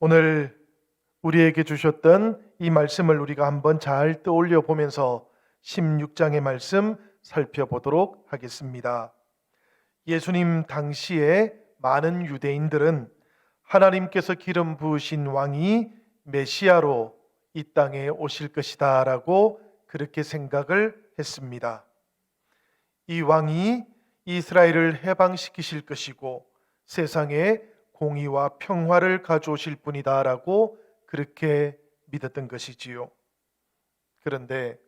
오늘 우리에게 주셨던 이 말씀을 우리가 한번 잘 떠올려 보면서 16장의 말씀 살펴보도록 하겠습니다. 예수님 당시에 많은 유대인들은 하나님께서 기름 부으신 왕이 메시아로 이 땅에 오실 것이다 라고 그렇게 생각을 했습니다. 이 왕이 이스라엘을 해방시키실 것이고 세상에 공의와 평화를 가져오실 분이다 라고 그렇게 믿었던 것이지요. 그런데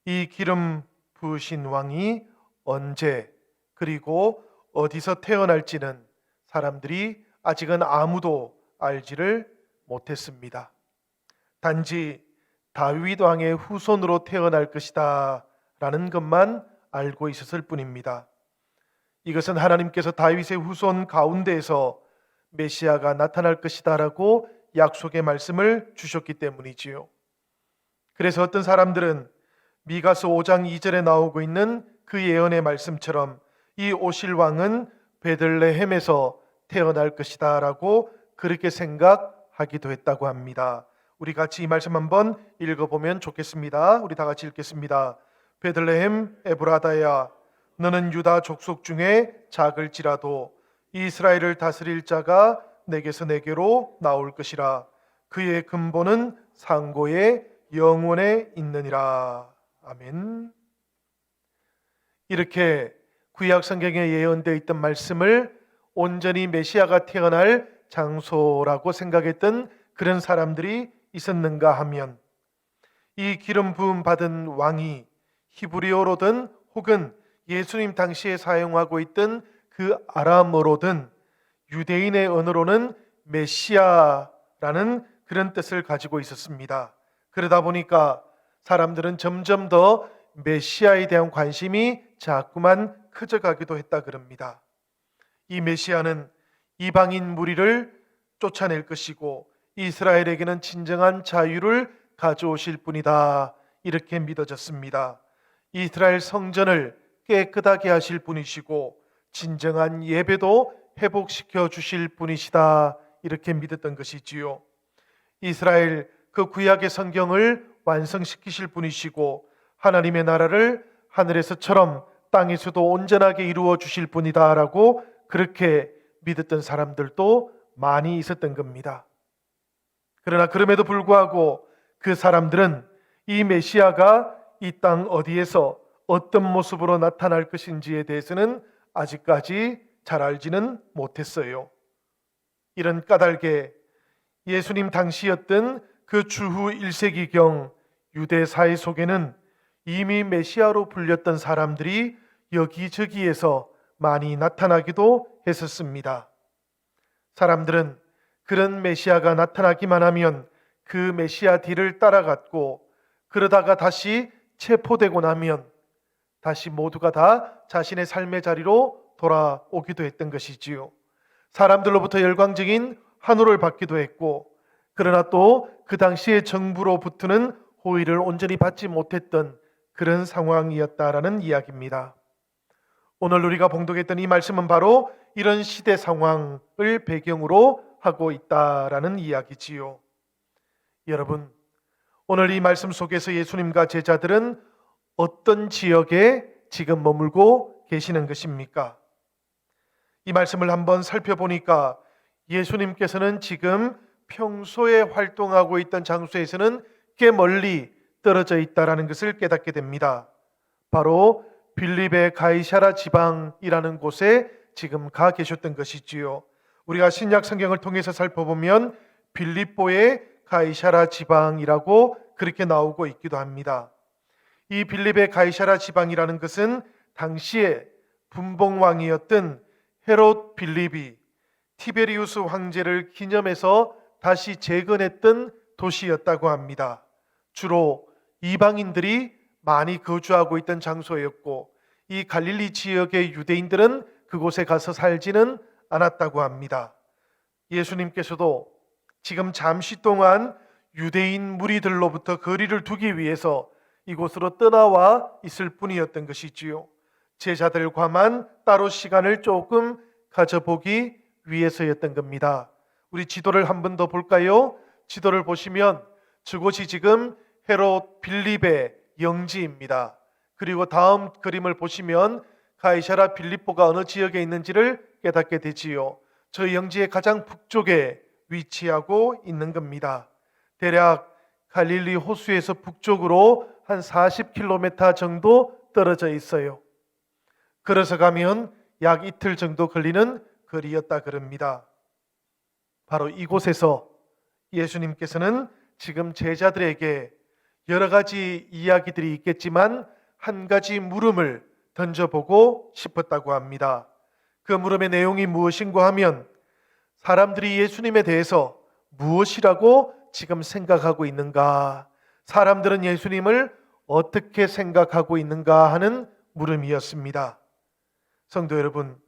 이 기름 부으신 왕이 언제 그리고 어디서 태어날지는 사람들이 아직은 아무도 알지를 못했습니다. 단지 다윗 왕의 후손으로 태어날 것이다 라는 것만 알고 있었을 뿐입니다. 이것은 하나님께서 다윗의 후손 가운데에서 메시아가 나타날 것이다 라고 약속의 말씀을 주셨기 때문이지요. 그래서 어떤 사람들은 미가서 5장 2절에 나오고 있는 그 예언의 말씀처럼 이 오실 왕은 베들레헴에서 태어날 것이다 라고 그렇게 생각하기도 했다고 합니다. 우리 같이 이 말씀 한번 읽어보면 좋겠습니다. 우리 다 같이 읽겠습니다. 베들레헴 에브라다야, 너는 유다 족속 중에 작을지라도 이스라엘을 다스릴 자가 내게서 내게로 나올 것이라. 그의 근본은 상고의 영원에 있느니라. 아멘. 이렇게 구약 성경에 예언되어 있던 말씀을 온전히 메시아가 태어날 장소라고 생각했던 그런 사람들이 있었는가 하면, 이 기름 부음 받은 왕이 히브리어로든 혹은 예수님 당시에 사용하고 있던 그 아람어로든 유대인의 언어로는 메시아라는 그런 뜻을 가지고 있었습니다. 그러다 보니까 사람들은 점점 더 메시아에 대한 관심이 자꾸만 커져가기도 했다 그럽니다. 이 메시아는 이방인 무리를 쫓아낼 것이고 이스라엘에게는 진정한 자유를 가져오실 분이다, 이렇게 믿어졌습니다. 이스라엘 성전을 깨끗하게 하실 분이시고 진정한 예배도 회복시켜 주실 분이시다, 이렇게 믿었던 것이지요. 이스라엘 그 구약의 성경을 완성시키실 분이시고 하나님의 나라를 하늘에서처럼 땅에서도 온전하게 이루어 주실 분이다 라고 그렇게 믿었던 사람들도 많이 있었던 겁니다. 그러나 그럼에도 불구하고 그 사람들은 이 메시아가 이 땅 어디에서 어떤 모습으로 나타날 것인지에 대해서는 아직까지 잘 알지는 못했어요. 이런 까닭에 예수님 당시였던 그 주후 1세기경 유대 사회 속에는 이미 메시아로 불렸던 사람들이 여기저기에서 많이 나타나기도 했었습니다. 사람들은 그런 메시아가 나타나기만 하면 그 메시아 뒤를 따라갔고, 그러다가 다시 체포되고 나면 다시 모두가 다 자신의 삶의 자리로 돌아오기도 했던 것이지요. 사람들로부터 열광적인 환호를 받기도 했고, 그러나 또 그 당시의 정부로부터는 호의를 온전히 받지 못했던 그런 상황이었다라는 이야기입니다. 오늘 우리가 봉독했던 이 말씀은 바로 이런 시대 상황을 배경으로 하고 있다라는 이야기지요. 여러분, 오늘 이 말씀 속에서 예수님과 제자들은 어떤 지역에 지금 머물고 계시는 것입니까? 이 말씀을 한번 살펴보니까 예수님께서는 지금 평소에 활동하고 있던 장소에서는 꽤 멀리 떨어져 있다라는 것을 깨닫게 됩니다. 바로 빌립의 가이사랴 지방이라는 곳에 지금 가 계셨던 것이지요. 우리가 신약 성경을 통해서 살펴보면 빌립보의 가이사랴 지방이라고 그렇게 나오고 있기도 합니다. 이 빌립의 가이사랴 지방이라는 것은 당시에 분봉왕이었던 헤롯 빌립이 티베리우스 황제를 기념해서 다시 재건했던 도시였다고 합니다. 주로 이방인들이 많이 거주하고 있던 장소였고, 이 갈릴리 지역의 유대인들은 그곳에 가서 살지는 않았다고 합니다. 예수님께서도 지금 잠시 동안 유대인 무리들로부터 거리를 두기 위해서 이곳으로 떠나와 있을 뿐이었던 것이지요. 제자들과만 따로 시간을 조금 가져보기 위해서였던 겁니다. 우리 지도를 한 번 더 볼까요? 지도를 보시면 저곳이 지금 헤롯 빌립의 영지입니다. 그리고 다음 그림을 보시면 가이사라 빌립보가 어느 지역에 있는지를 깨닫게 되지요. 저 영지의 가장 북쪽에 위치하고 있는 겁니다. 대략 갈릴리 호수에서 북쪽으로 한 40km 정도 떨어져 있어요. 걸어서 가면 약 이틀 정도 걸리는 거리였다 그럽니다. 바로 이곳에서 예수님께서는 지금 제자들에게 여러 가지 이야기들이 있겠지만 한 가지 물음을 던져보고 싶었다고 합니다. 그 물음의 내용이 무엇인가 하면 사람들이 예수님에 대해서 무엇이라고 지금 생각하고 있는가? 사람들은 예수님을 어떻게 생각하고 있는가 하는 물음이었습니다. 성도 여러분,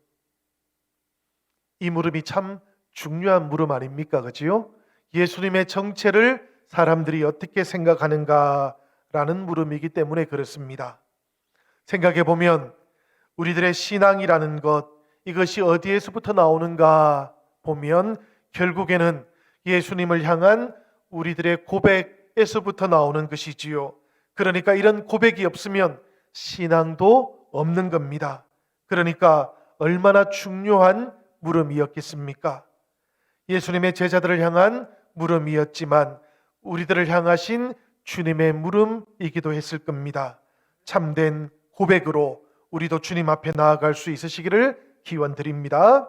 이 물음이 참 중요한 물음 아닙니까? 그지요? 예수님의 정체를 사람들이 어떻게 생각하는가라는 물음이기 때문에 그렇습니다. 생각해 보면 우리들의 신앙이라는 것, 이것이 어디에서부터 나오는가 보면 결국에는 예수님을 향한 우리들의 고백에서부터 나오는 것이지요. 그러니까 이런 고백이 없으면 신앙도 없는 겁니다. 그러니까 얼마나 중요한 물음이었겠습니까? 예수님의 제자들을 향한 물음이었지만 우리들을 향하신 주님의 물음이기도 했을 겁니다. 참된 고백으로 우리도 주님 앞에 나아갈 수 있으시기를 기원드립니다.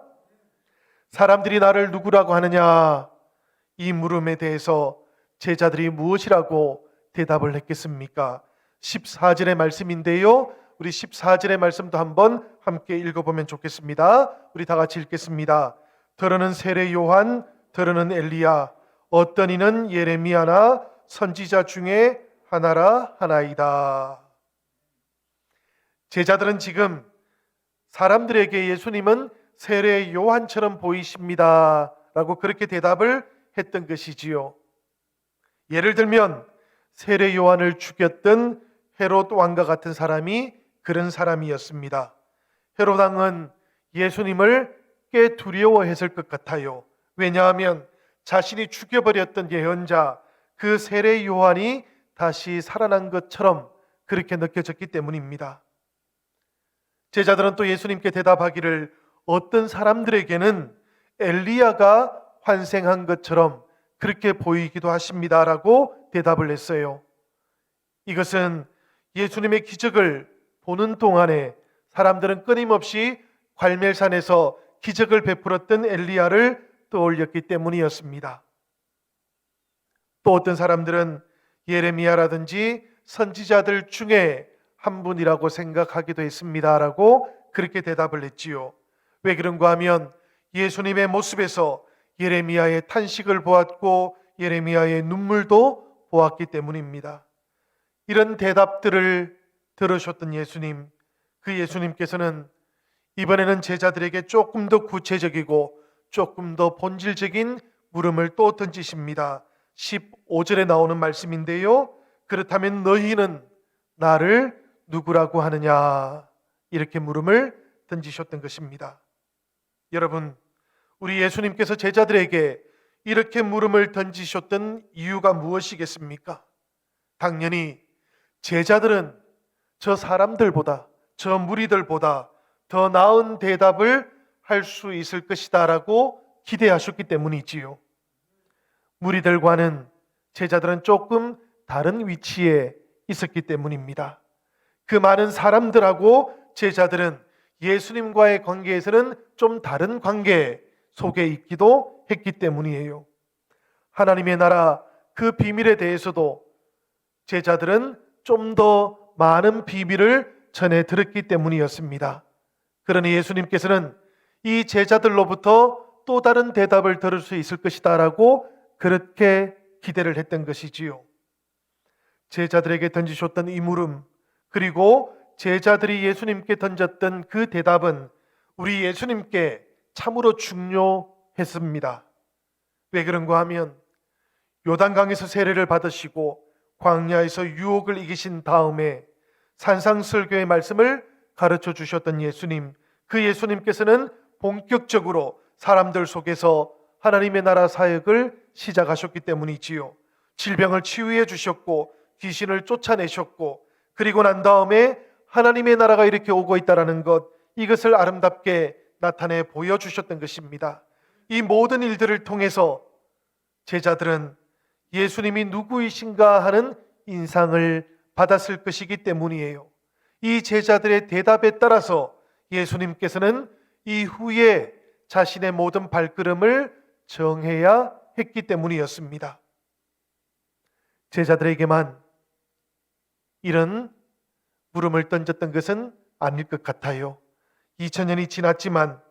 사람들이 나를 누구라고 하느냐? 이 물음에 대해서 제자들이 무엇이라고 대답을 했겠습니까? 14절의 말씀인데요. 우리 14절의 말씀도 한번 함께 읽어보면 좋겠습니다. 우리 다 같이 읽겠습니다. 더러는 세례 요한, 더러는 엘리야, 어떤 이는 예레미야나 선지자 중에 하나라 하나이다. 제자들은 지금 사람들에게 예수님은 세례 요한처럼 보이십니다 라고 그렇게 대답을 했던 것이지요. 예를 들면 세례 요한을 죽였던 헤롯 왕과 같은 사람이 그런 사람이었습니다. 헤롯 왕은 예수님을 꽤 두려워했을 것 같아요. 왜냐하면 자신이 죽여버렸던 예언자 그 세례 요한이 다시 살아난 것처럼 그렇게 느껴졌기 때문입니다. 제자들은 또 예수님께 대답하기를 어떤 사람들에게는 엘리야가 환생한 것처럼 그렇게 보이기도 하십니다라고 대답을 했어요. 이것은 예수님의 기적을 보는 동안에 사람들은 끊임없이 갈멜산에서 기적을 베풀었던 엘리야를 떠올렸기 때문이었습니다. 또 어떤 사람들은 예레미야라든지 선지자들 중에 한 분이라고 생각하기도 했습니다라고 그렇게 대답을 했지요. 왜 그런가 하면 예수님의 모습에서 예레미야의 탄식을 보았고 예레미야의 눈물도 보았기 때문입니다. 이런 대답들을 들으셨던 예수님, 그 예수님께서는 이번에는 제자들에게 조금 더 구체적이고 조금 더 본질적인 물음을 또 던지십니다. 15절에 나오는 말씀인데요. 그렇다면 너희는 나를 누구라고 하느냐? 이렇게 물음을 던지셨던 것입니다. 여러분, 우리 예수님께서 제자들에게 이렇게 물음을 던지셨던 이유가 무엇이겠습니까? 당연히 제자들은 저 사람들보다, 저 무리들보다 더 나은 대답을 할 수 있을 것이다 라고 기대하셨기 때문이지요. 무리들과는 제자들은 조금 다른 위치에 있었기 때문입니다. 그 많은 사람들하고 제자들은 예수님과의 관계에서는 좀 다른 관계 속에 있기도 했기 때문이에요. 하나님의 나라 그 비밀에 대해서도 제자들은 좀 더 많은 비밀을 전해 들었기 때문이었습니다. 그러니 예수님께서는 이 제자들로부터 또 다른 대답을 들을 수 있을 것이다 라고 그렇게 기대를 했던 것이지요. 제자들에게 던지셨던 이 물음, 그리고 제자들이 예수님께 던졌던 그 대답은 우리 예수님께 참으로 중요했습니다. 왜 그런가 하면 요단강에서 세례를 받으시고 광야에서 유혹을 이기신 다음에 산상설교의 말씀을 가르쳐 주셨던 예수님, 그 예수님께서는 본격적으로 사람들 속에서 하나님의 나라 사역을 시작하셨기 때문이지요. 질병을 치유해 주셨고 귀신을 쫓아내셨고, 그리고 난 다음에 하나님의 나라가 이렇게 오고 있다는 것, 이것을 아름답게 나타내 보여주셨던 것입니다. 이 모든 일들을 통해서 제자들은 예수님이 누구이신가 하는 인상을 받았을 것이기 때문이에요. 이 제자들의 대답에 따라서 예수님께서는 이후에 자신의 모든 발걸음을 정해야 했기 때문이었습니다. 제자들에게만 이런 물음을 던졌던 것은 아닐 것 같아요. 2000년이 지났지만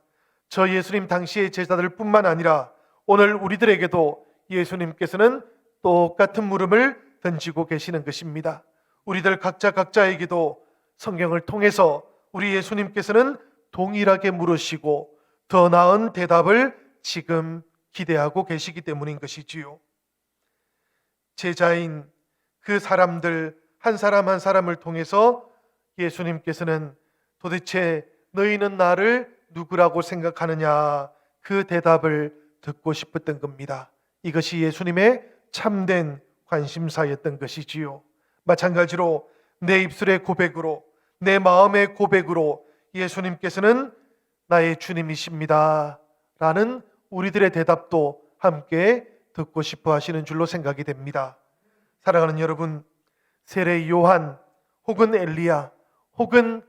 저 예수님 당시의 제자들 뿐만 아니라 오늘 우리들에게도 예수님께서는 똑같은 물음을 던지고 계시는 것입니다. 우리들 각자에게도 성경을 통해서 우리 예수님께서는 동일하게 물으시고 더 나은 대답을 지금 기대하고 계시기 때문인 것이지요. 제자인 그 사람들 한 사람 한 사람을 통해서 예수님께서는 도대체 너희는 나를 누구라고 생각하느냐, 그 대답을 듣고 싶었던 겁니다. 이것이 예수님의 참된 관심사였던 것이지요. 마찬가지로 내 입술의 고백으로, 내 마음의 고백으로 예수님께서는 나의 주님이십니다 라는 우리들의 대답도 함께 듣고 싶어 하시는 줄로 생각이 됩니다. 사랑하는 여러분, 세례 요한 혹은 엘리야 혹은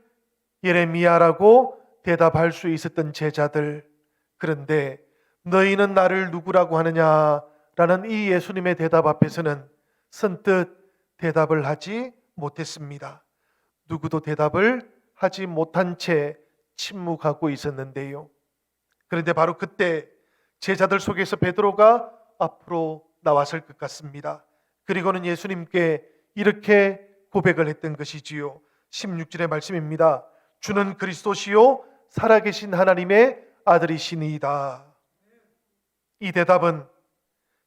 예레미야라고 대답할 수 있었던 제자들, 그런데 너희는 나를 누구라고 하느냐라는 이 예수님의 대답 앞에서는 선뜻 대답을 하지 못했습니다. 누구도 대답을 하지 못한 채 침묵하고 있었는데요. 그런데 바로 그때 제자들 속에서 베드로가 앞으로 나왔을 것 같습니다. 그리고는 예수님께 이렇게 고백을 했던 것이지요. 16절의 말씀입니다. 주는 그리스도시요 살아계신 하나님의 아들이시니이다. 이 대답은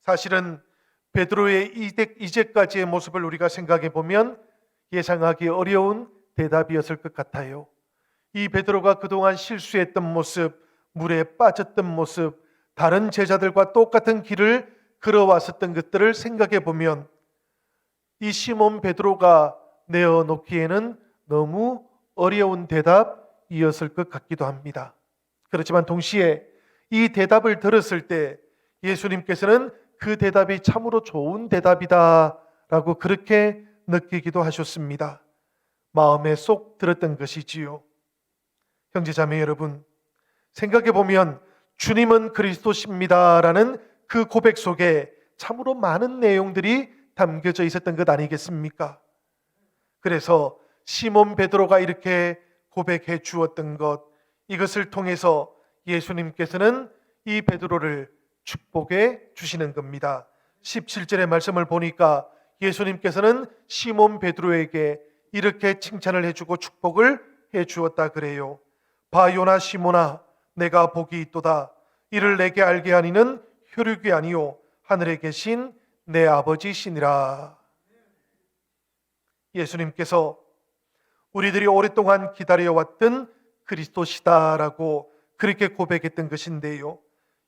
사실은 베드로의 이제까지의 모습을 우리가 생각해 보면 예상하기 어려운 대답이었을 것 같아요. 이 베드로가 그동안 실수했던 모습, 물에 빠졌던 모습, 다른 제자들과 똑같은 길을 걸어왔었던 것들을 생각해 보면 이 시몬 베드로가 내어놓기에는 너무 어려운 대답이었을 것 같기도 합니다. 그렇지만 동시에 이 대답을 들었을 때 예수님께서는 그 대답이 참으로 좋은 대답이다 라고 그렇게 느끼기도 하셨습니다. 마음에 쏙 들었던 것이지요. 형제자매 여러분, 생각해 보면 주님은 그리스도십니다 라는 그 고백 속에 참으로 많은 내용들이 담겨져 있었던 것 아니겠습니까? 그래서 시몬 베드로가 이렇게 고백해 주었던 것, 이것을 통해서 예수님께서는 이 베드로를 축복해 주시는 겁니다. 17절의 말씀을 보니까 예수님께서는 시몬 베드로에게 이렇게 칭찬을 해주고 축복을 해 주었다 그래요. 바요나 시몬아, 내가 복이 있도다. 이를 내게 알게 하니는 혈육이 아니요 하늘에 계신 내 아버지시니라. 예수님께서 우리들이 오랫동안 기다려왔던 그리스도시다라고 그렇게 고백했던 것인데요.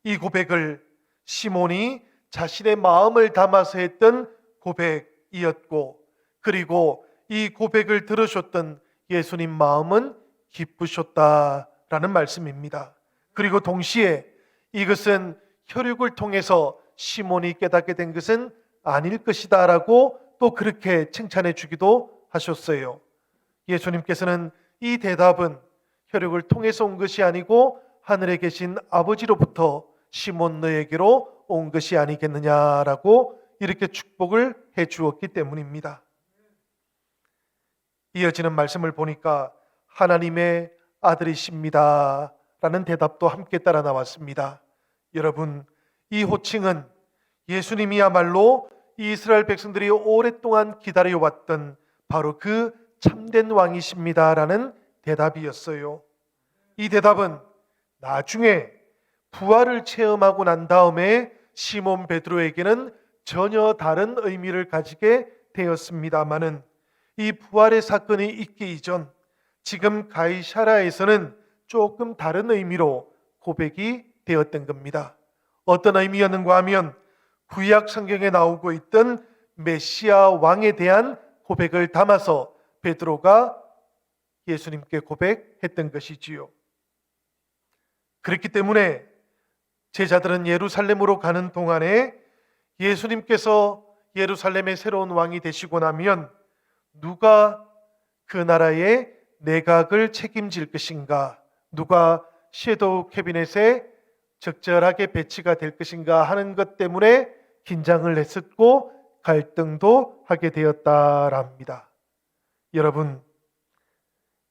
이 고백을 시몬이 자신의 마음을 담아서 했던 고백이었고, 그리고 이 고백을 들으셨던 예수님 마음은 기쁘셨다라는 말씀입니다. 그리고 동시에 이것은 혈육을 통해서 시몬이 깨닫게 된 것은 아닐 것이다라고 또 그렇게 칭찬해 주기도 하셨어요. 예수님께서는 이 대답은 혈육을 통해서 온 것이 아니고 하늘에 계신 아버지로부터 시몬 너에게로 온 것이 아니겠느냐라고 이렇게 축복을 해 주었기 때문입니다. 이어지는 말씀을 보니까 하나님의 아들이십니다 라는 대답도 함께 따라 나왔습니다. 여러분, 이 호칭은 예수님이야말로 이스라엘 백성들이 오랫동안 기다려왔던 바로 그 참된 왕이십니다 라는 대답이었어요. 이 대답은 나중에 부활을 체험하고 난 다음에 시몬 베드로에게는 전혀 다른 의미를 가지게 되었습니다마는 이 부활의 사건이 있기 이전 지금 가이사라에서는 조금 다른 의미로 고백이 되었던 겁니다. 어떤 의미였는가 하면 구약 성경에 나오고 있던 메시아 왕에 대한 고백을 담아서 베드로가 예수님께 고백했던 것이지요. 그렇기 때문에 제자들은 예루살렘으로 가는 동안에 예수님께서 예루살렘의 새로운 왕이 되시고 나면 누가 그 나라의 내각을 책임질 것인가, 누가 섀도우 캐비넷에 적절하게 배치가 될 것인가 하는 것 때문에 긴장을 했었고 갈등도 하게 되었다랍니다. 여러분,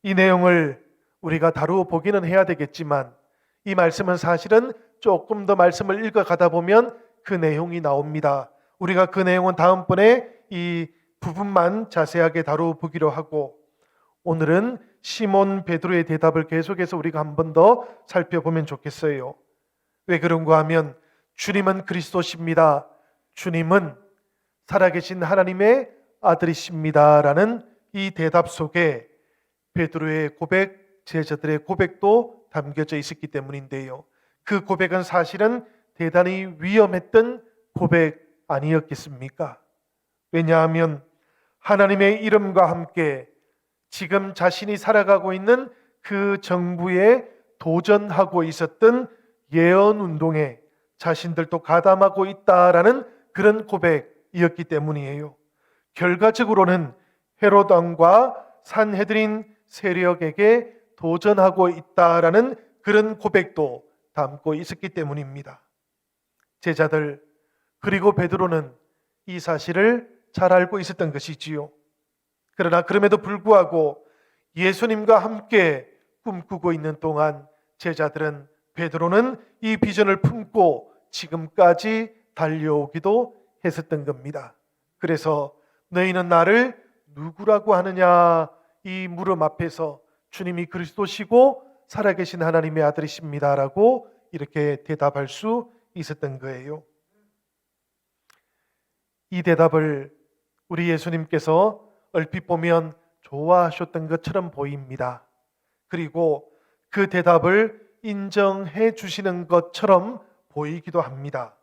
이 내용을 우리가 다루어 보기는 해야 되겠지만 이 말씀은 사실은 조금 더 말씀을 읽어가다 보면 그 내용이 나옵니다. 우리가 그 내용은 다음번에 이 부분만 자세하게 다루어 보기로 하고, 오늘은 시몬 베드로의 대답을 계속해서 우리가 한 번 더 살펴보면 좋겠어요. 왜 그런가 하면 주님은 그리스도십니다. 주님은 살아계신 하나님의 아들이십니다 라는 이 대답 속에 베드로의 고백, 제자들의 고백도 담겨져 있었기 때문인데요. 그 고백은 사실은 대단히 위험했던 고백 아니었겠습니까? 왜냐하면 하나님의 이름과 함께 지금 자신이 살아가고 있는 그 정부에 도전하고 있었던 예언 운동에 자신들도 가담하고 있다라는 그런 고백이었기 때문이에요. 결과적으로는 헤롯 왕과 산헤드린 세력에게 도전하고 있다라는 그런 고백도 담고 있었기 때문입니다. 제자들 그리고 베드로는 이 사실을 잘 알고 있었던 것이지요. 그러나 그럼에도 불구하고 예수님과 함께 꿈꾸고 있는 동안 제자들은, 베드로는 이 비전을 품고 지금까지 달려오기도 했었던 겁니다. 그래서 너희는 나를 누구라고 하느냐, 이 물음 앞에서 주님이 그리스도시고 살아계신 하나님의 아들이십니다라고 이렇게 대답할 수 있었던 거예요. 이 대답을 우리 예수님께서 얼핏 보면 좋아하셨던 것처럼 보입니다. 그리고 그 대답을 인정해 주시는 것처럼 보이기도 합니다.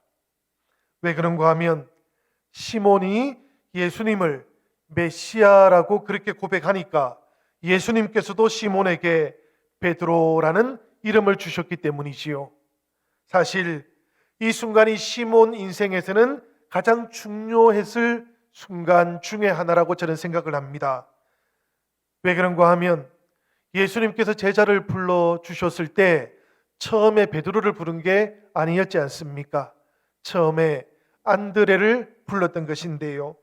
왜 그런가 하면 시몬이 예수님을 메시아라고 그렇게 고백하니까 예수님께서도 시몬에게 베드로라는 이름을 주셨기 때문이지요. 사실 이 순간이 시몬 인생에서는 가장 중요했을 순간 중에 하나라고 저는 생각을 합니다. 왜 그런가 하면 예수님께서 제자를 불러주셨을 때 처음에 베드로를 부른 게 아니었지 않습니까? 처음에 안드레를 불렀던 것인데요.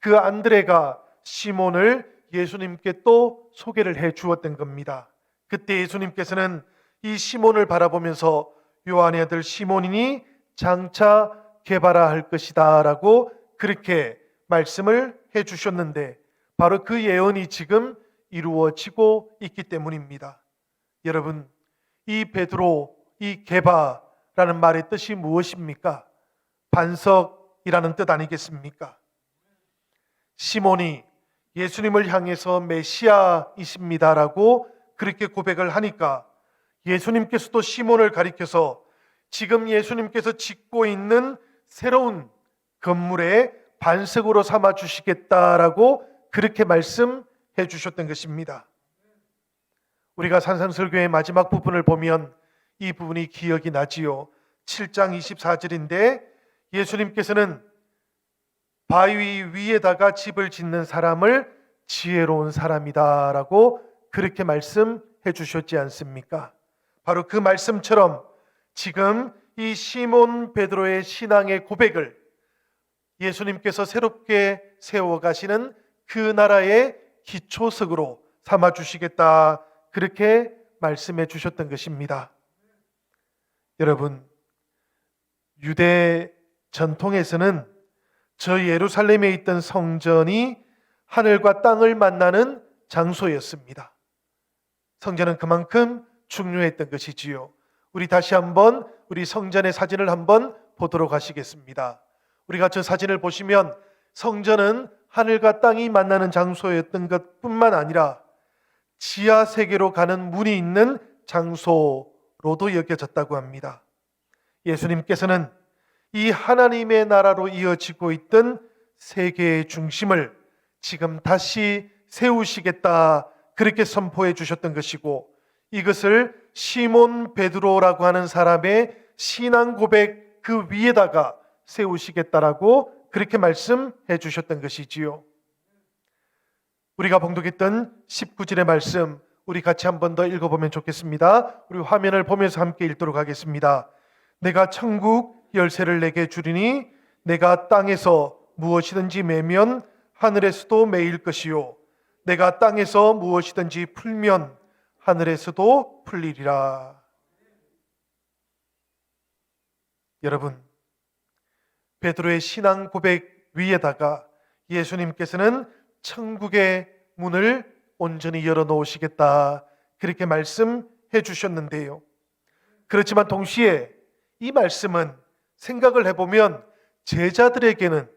그 안드레가 시몬을 예수님께 또 소개를 해 주었던 겁니다. 그때 예수님께서는 이 시몬을 바라보면서 요한의 아들 시몬이니 장차 개발할 것이다 라고 그렇게 말씀을 해 주셨는데, 바로 그 예언이 지금 이루어지고 있기 때문입니다. 여러분, 이 베드로, 이 게바라는 말의 뜻이 무엇입니까? 반석이라는 뜻 아니겠습니까? 시몬이 예수님을 향해서 메시아이십니다라고 그렇게 고백을 하니까 예수님께서도 시몬을 가리켜서 지금 예수님께서 짓고 있는 새로운 건물의 반석으로 삼아 주시겠다라고 그렇게 말씀해 주셨던 것입니다. 우리가 산상설교의 마지막 부분을 보면 이 부분이 기억이 나지요. 7장 24절인데 예수님께서는 바위 위에다가 집을 짓는 사람을 지혜로운 사람이다라고 그렇게 말씀해 주셨지 않습니까? 바로 그 말씀처럼 지금 이 시몬 베드로의 신앙의 고백을 예수님께서 새롭게 세워가시는 그 나라의 기초석으로 삼아 주시겠다, 그렇게 말씀해 주셨던 것입니다. 여러분, 유대 전통에서는 저 예루살렘에 있던 성전이 하늘과 땅을 만나는 장소였습니다. 성전은 그만큼 중요했던 것이지요. 우리 다시 한번 우리 성전의 사진을 한번 보도록 하시겠습니다. 우리가 저 사진을 보시면 성전은 하늘과 땅이 만나는 장소였던 것뿐만 아니라 지하 세계로 가는 문이 있는 장소로도 여겨졌다고 합니다. 예수님께서는 이 하나님의 나라로 이어지고 있던 세계의 중심을 지금 다시 세우시겠다, 그렇게 선포해 주셨던 것이고, 이것을 시몬 베드로라고 하는 사람의 신앙 고백 그 위에다가 세우시겠다라고 그렇게 말씀해 주셨던 것이지요. 우리가 봉독했던 19절의 말씀, 우리 같이 한 번 더 읽어보면 좋겠습니다. 우리 화면을 보면서 함께 읽도록 하겠습니다. 내가 천국 열쇠를 내게 주리니 내가 땅에서 무엇이든지 매면 하늘에서도 매일 것이요, 내가 땅에서 무엇이든지 풀면 하늘에서도 풀리리라. 여러분, 베드로의 신앙 고백 위에다가 예수님께서는 천국의 문을 온전히 열어놓으시겠다, 그렇게 말씀해 주셨는데요. 그렇지만 동시에 이 말씀은 생각을 해보면 제자들에게는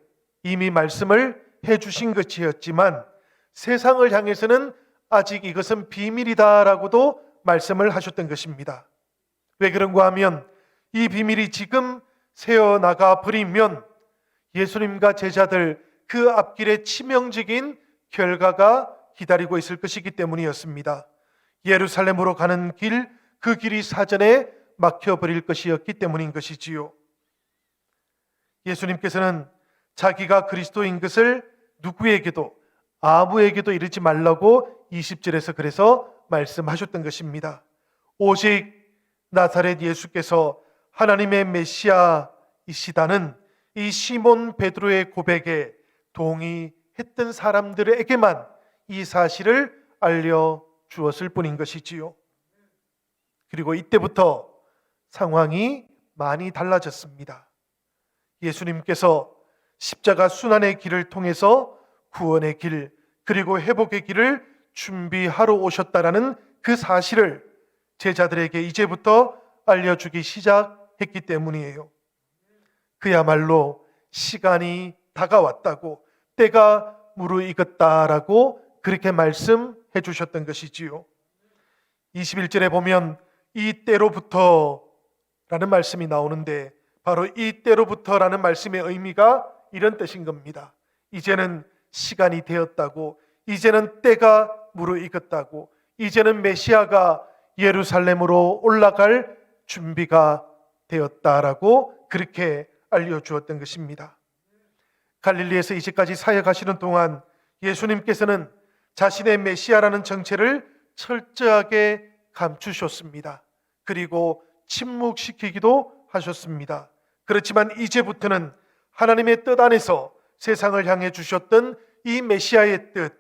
이미 말씀을 해주신 것이었지만 세상을 향해서는 아직 이것은 비밀이다라고도 말씀을 하셨던 것입니다. 왜 그런가 하면 이 비밀이 지금 새어나가 버리면 예수님과 제자들 그 앞길에 치명적인 결과가 기다리고 있을 것이기 때문이었습니다. 예루살렘으로 가는 길, 그 길이 사전에 막혀버릴 것이었기 때문인 것이지요. 예수님께서는 자기가 그리스도인 것을 누구에게도, 아무에게도 이르지 말라고 20절에서 그래서 말씀하셨던 것입니다. 오직 나사렛 예수께서 하나님의 메시아이시다는 이 시몬 베드로의 고백에 동의했던 사람들에게만 이 사실을 알려주었을 뿐인 것이지요. 그리고 이때부터 상황이 많이 달라졌습니다. 예수님께서 십자가 순환의 길을 통해서 구원의 길, 그리고 회복의 길을 준비하러 오셨다라는 그 사실을 제자들에게 이제부터 알려주기 시작했기 때문이에요. 그야말로 시간이 다가왔다고, 때가 무르익었다라고 그렇게 말씀해 주셨던 것이지요. 21절에 보면 이 때로부터 라는 말씀이 나오는데, 바로 이 때로부터라는 말씀의 의미가 이런 뜻인 겁니다. 이제는 시간이 되었다고, 이제는 때가 무르익었다고, 이제는 메시아가 예루살렘으로 올라갈 준비가 되었다라고 그렇게 알려주었던 것입니다. 갈릴리에서 이제까지 사역하시는 동안 예수님께서는 자신의 메시아라는 정체를 철저하게 감추셨습니다. 그리고 침묵시키기도 하셨습니다. 그렇지만 이제부터는 하나님의 뜻 안에서 세상을 향해 주셨던 이 메시아의 뜻,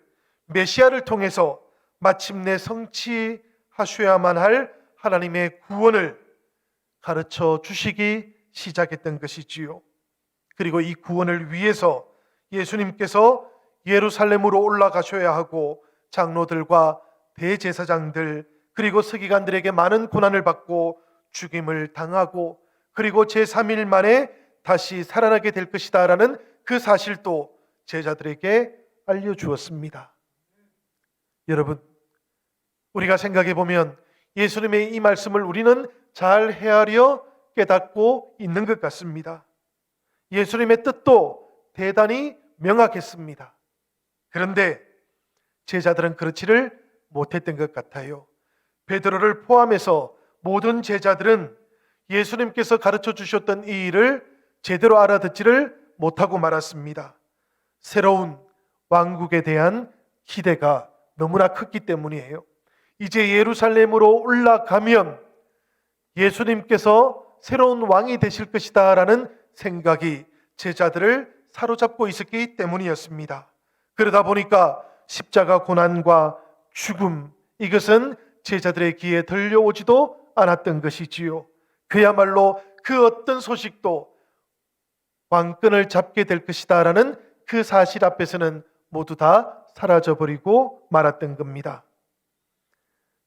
메시아를 통해서 마침내 성취하셔야만 할 하나님의 구원을 가르쳐 주시기 시작했던 것이지요. 그리고 이 구원을 위해서 예수님께서 예루살렘으로 올라가셔야 하고 장로들과 대제사장들 그리고 서기관들에게 많은 고난을 받고 죽임을 당하고 그리고 제3일 만에 다시 살아나게 될 것이다 라는 그 사실도 제자들에게 알려주었습니다. 여러분, 우리가 생각해 보면 예수님의 이 말씀을 우리는 잘 헤아려 깨닫고 있는 것 같습니다. 예수님의 뜻도 대단히 명확했습니다. 그런데 제자들은 그렇지를 못했던 것 같아요. 베드로를 포함해서 모든 제자들은 예수님께서 가르쳐 주셨던 이 일을 제대로 알아듣지를 못하고 말았습니다. 새로운 왕국에 대한 기대가 너무나 컸기 때문이에요. 이제 예루살렘으로 올라가면 예수님께서 새로운 왕이 되실 것이다 라는 생각이 제자들을 사로잡고 있었기 때문이었습니다. 그러다 보니까 십자가 고난과 죽음, 이것은 제자들의 귀에 들려오지도 않았던 것이지요. 그야말로 그 어떤 소식도 왕권을 잡게 될 것이다 라는 그 사실 앞에서는 모두 다 사라져버리고 말았던 겁니다.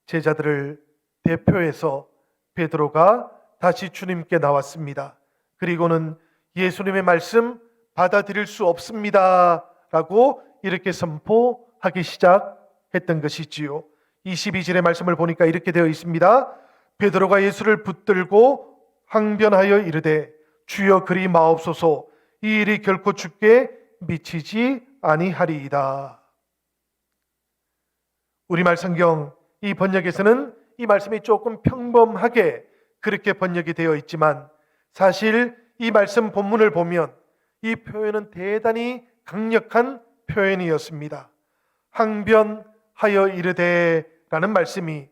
제자들을 대표해서 베드로가 다시 주님께 나왔습니다. 그리고는 예수님의 말씀 받아들일 수 없습니다 라고 이렇게 선포하기 시작했던 것이지요. 22절의 말씀을 보니까 이렇게 되어 있습니다. 베드로가 예수를 붙들고 항변하여 이르되 주여 그리 마옵소서. 이 일이 결코 주께 미치지 아니하리이다. 우리말 성경 이 번역에서는 이 말씀이 조금 평범하게 그렇게 번역이 되어 있지만 사실 이 말씀 본문을 보면 이 표현은 대단히 강력한 표현이었습니다. 항변하여 이르되 라는 말씀이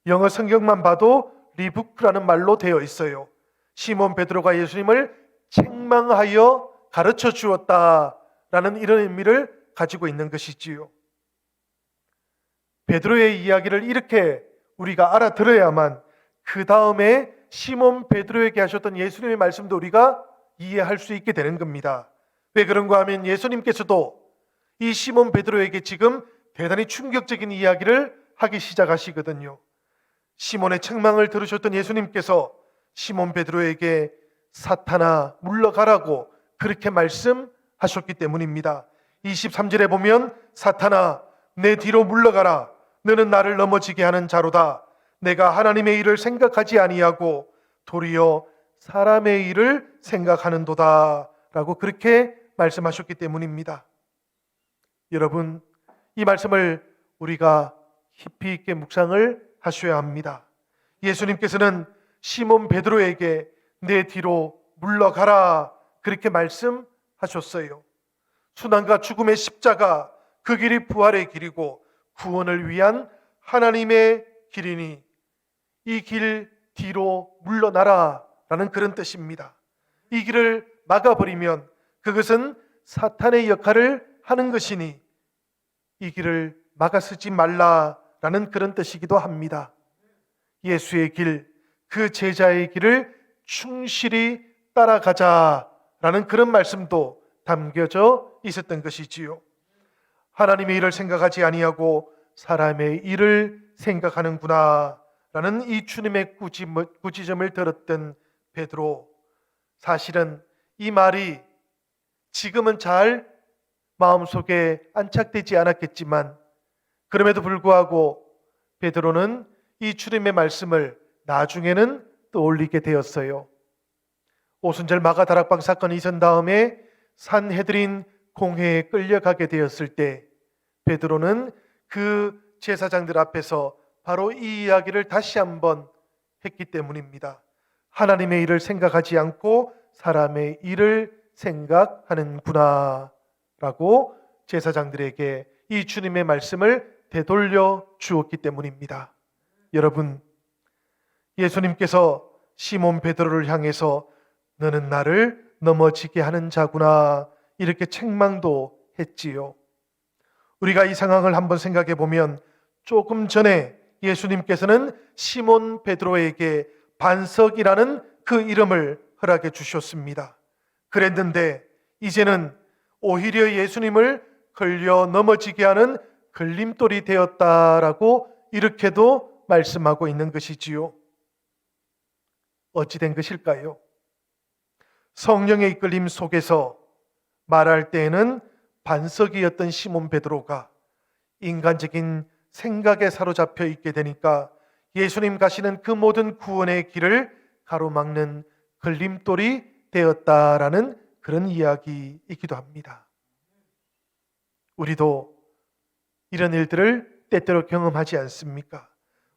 영어 성경만 봐도 리부크라는 말로 되어 있어요. 시몬 베드로가 예수님을 책망하여 가르쳐 주었다라는 이런 의미를 가지고 있는 것이지요. 베드로의 이야기를 이렇게 우리가 알아들어야만 그 다음에 시몬 베드로에게 하셨던 예수님의 말씀도 우리가 이해할 수 있게 되는 겁니다. 왜 그런가 하면 예수님께서도 이 시몬 베드로에게 지금 대단히 충격적인 이야기를 하기 시작하시거든요. 시몬의 책망을 들으셨던 예수님께서 시몬 베드로에게 사탄아 물러가라고 그렇게 말씀하셨기 때문입니다. 23절에 보면 사탄아 내 뒤로 물러가라. 너는 나를 넘어지게 하는 자로다. 내가 하나님의 일을 생각하지 아니하고 도리어 사람의 일을 생각하는도다 라고 그렇게 말씀하셨기 때문입니다. 여러분, 이 말씀을 우리가 깊이 있게 묵상을 하셔야 합니다. 예수님께서는 시몬 베드로에게 내 뒤로 물러가라 그렇게 말씀하셨어요. 순환과 죽음의 십자가, 그 길이 부활의 길이고 구원을 위한 하나님의 길이니 이 길 뒤로 물러나라 라는 그런 뜻입니다. 이 길을 막아버리면 그것은 사탄의 역할을 하는 것이니 이 길을 막아서지 말라라는 그런 뜻이기도 합니다. 예수의 길, 그 제자의 길을 충실히 따라가자라는 그런 말씀도 담겨져 있었던 것이지요. 하나님의 일을 생각하지 아니하고 사람의 일을 생각하는구나 라는 이 주님의 꾸짖음을 들었던 베드로, 사실은 이 말이 지금은 잘 마음속에 안착되지 않았겠지만 그럼에도 불구하고 베드로는 이 주님의 말씀을 나중에는 떠올리게 되었어요. 오순절 마가다락방 사건이 있은 다음에 산헤드린 공회에 끌려가게 되었을 때 베드로는 그 제사장들 앞에서 바로 이 이야기를 다시 한번 했기 때문입니다. 하나님의 일을 생각하지 않고 사람의 일을 생각하는구나 라고 제사장들에게 이 주님의 말씀을 되돌려 주었기 때문입니다. 여러분, 예수님께서 시몬 베드로를 향해서 너는 나를 넘어지게 하는 자구나 이렇게 책망도 했지요. 우리가 이 상황을 한번 생각해 보면 조금 전에 예수님께서는 시몬 베드로에게 반석이라는 그 이름을 허락해 주셨습니다. 그랬는데 이제는 오히려 예수님을 걸려 넘어지게 하는 걸림돌이 되었다라고 이렇게도 말씀하고 있는 것이지요. 어찌 된 것일까요? 성령의 이끌림 속에서 말할 때에는 반석이었던 시몬 베드로가 인간적인 생각에 사로잡혀 있게 되니까 예수님 가시는 그 모든 구원의 길을 가로막는 걸림돌이 되었다라는 그런 이야기이기도 합니다. 우리도 이런 일들을 때때로 경험하지 않습니까?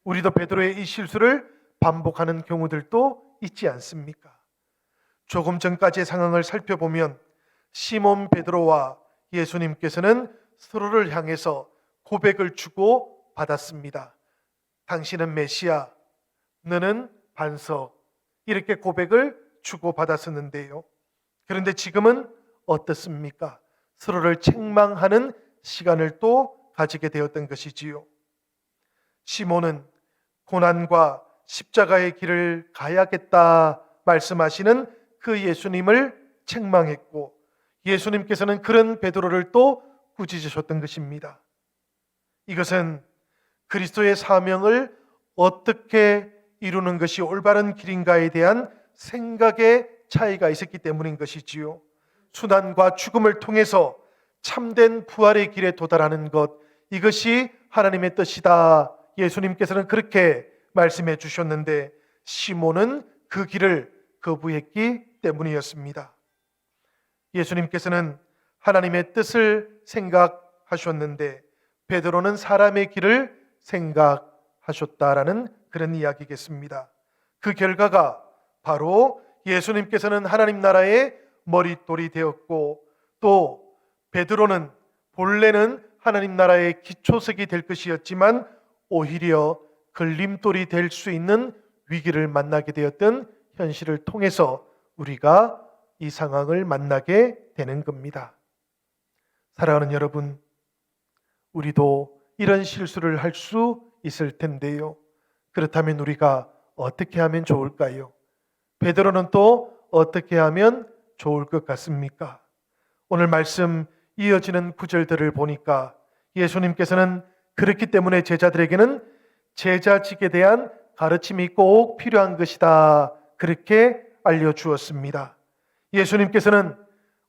우리도 베드로의 이 실수를 반복하는 경우들도 있지 않습니까? 조금 전까지의 상황을 살펴보면 시몬 베드로와 예수님께서는 서로를 향해서 고백을 주고 받았습니다. 당신은 메시아, 너는 반석, 이렇게 고백을 주고 받았었는데요. 그런데 지금은 어떻습니까? 서로를 책망하는 시간을 또 가지게 되었던 것이지요. 시몬은 고난과 십자가의 길을 가야겠다 말씀하시는 그 예수님을 책망했고 예수님께서는 그런 베드로를 또 꾸짖으셨던 것입니다. 이것은 그리스도의 사명을 어떻게 이루는 것이 올바른 길인가에 대한 생각의 차이가 있었기 때문인 것이지요. 순환과 죽음을 통해서 참된 부활의 길에 도달하는 것, 이것이 하나님의 뜻이다. 예수님께서는 그렇게 말씀해 주셨는데 시몬은 그 길을 거부했기 때문이었습니다. 예수님께서는 하나님의 뜻을 생각하셨는데 베드로는 사람의 길을 생각하셨다라는 그런 이야기겠습니다. 그 결과가 바로 예수님께서는 하나님 나라의 머릿돌이 되었고 또 베드로는 본래는 하나님 나라의 기초석이 될 것이었지만 오히려 걸림돌이 될 수 있는 위기를 만나게 되었던 현실을 통해서 우리가 이 상황을 만나게 되는 겁니다. 사랑하는 여러분, 우리도 이런 실수를 할 수 있을 텐데요. 그렇다면 우리가 어떻게 하면 좋을까요? 베드로는 또 어떻게 하면 좋을 것 같습니까? 오늘 말씀 이어지는 구절들을 보니까 예수님께서는 그렇기 때문에 제자들에게는 제자직에 대한 가르침이 꼭 필요한 것이다, 그렇게 알려주었습니다. 예수님께서는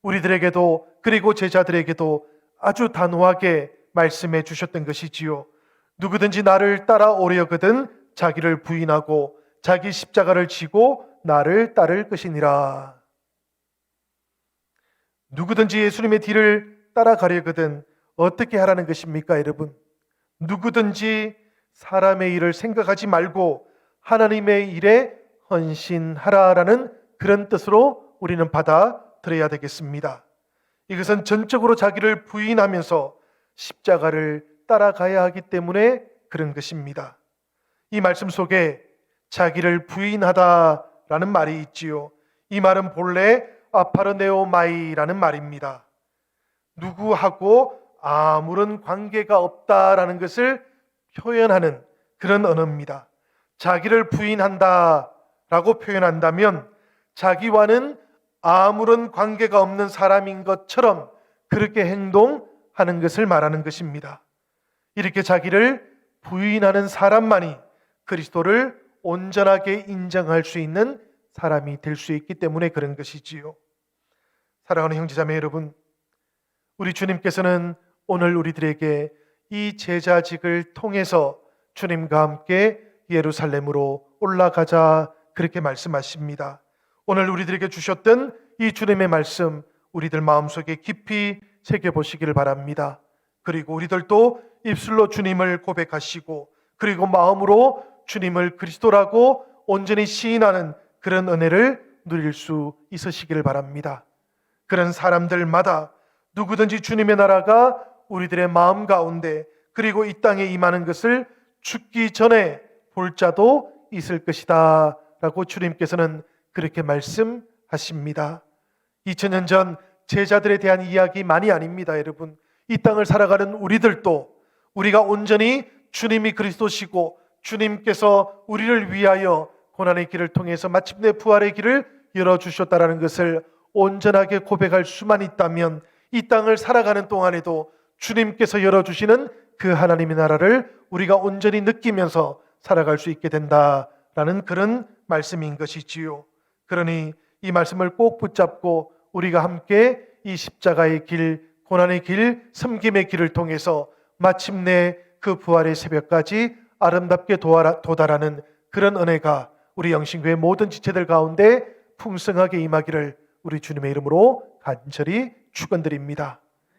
우리들에게도 그리고 제자들에게도 아주 단호하게 말씀해 주셨던 것이지요. 누구든지 나를 따라오려거든 자기를 부인하고 자기 십자가를 지고 나를 따를 것이니라. 누구든지 예수님의 뒤를 따라가려거든 어떻게 하라는 것입니까, 여러분? 누구든지 사람의 일을 생각하지 말고 하나님의 일에 헌신하라라는 그런 뜻으로 우리는 받아들여야 되겠습니다. 이것은 전적으로 자기를 부인하면서 십자가를 따라가야 하기 때문에 그런 것입니다. 이 말씀 속에 자기를 부인하다라는 말이 있지요. 이 말은 본래 아파르네오마이라는 말입니다. 누구하고 아무런 관계가 없다라는 것을 표현하는 그런 언어입니다. 자기를 부인한다라고 표현한다면 자기와는 아무런 관계가 없는 사람인 것처럼 그렇게 행동하는 것을 말하는 것입니다. 이렇게 자기를 부인하는 사람만이 그리스도를 온전하게 인정할 수 있는 사람이 될 수 있기 때문에 그런 것이지요. 사랑하는 형제자매 여러분, 우리 주님께서는 오늘 우리들에게 이 제자직을 통해서 주님과 함께 예루살렘으로 올라가자, 그렇게 말씀하십니다. 오늘 우리들에게 주셨던 이 주님의 말씀 우리들 마음속에 깊이 새겨보시기를 바랍니다. 그리고 우리들도 입술로 주님을 고백하시고 그리고 마음으로 주님을 그리스도라고 온전히 시인하는 그런 은혜를 누릴 수 있으시기를 바랍니다. 그런 사람들마다 누구든지 주님의 나라가 우리들의 마음 가운데 그리고 이 땅에 임하는 것을 죽기 전에 볼 자도 있을 것이다 라고 주님께서는 그렇게 말씀하십니다. 2000년 전 제자들에 대한 이야기만이 아닙니다. 여러분, 이 땅을 살아가는 우리들도 우리가 온전히 주님이 그리스도시고 주님께서 우리를 위하여 고난의 길을 통해서 마침내 부활의 길을 열어주셨다라는 것을 온전하게 고백할 수만 있다면 이 땅을 살아가는 동안에도 주님께서 열어주시는 그 하나님의 나라를 우리가 온전히 느끼면서 살아갈 수 있게 된다라는 그런 말씀인 것이지요. 그러니 이 말씀을 꼭 붙잡고 우리가 함께 이 십자가의 길, 고난의 길, 섬김의 길을 통해서 마침내 그 부활의 새벽까지 아름답게 도달하는 그런 은혜가 우리 영신교회 모든 지체들 가운데 풍성하게 임하기를 우리 주님의 이름으로 간절히 축원드립니다.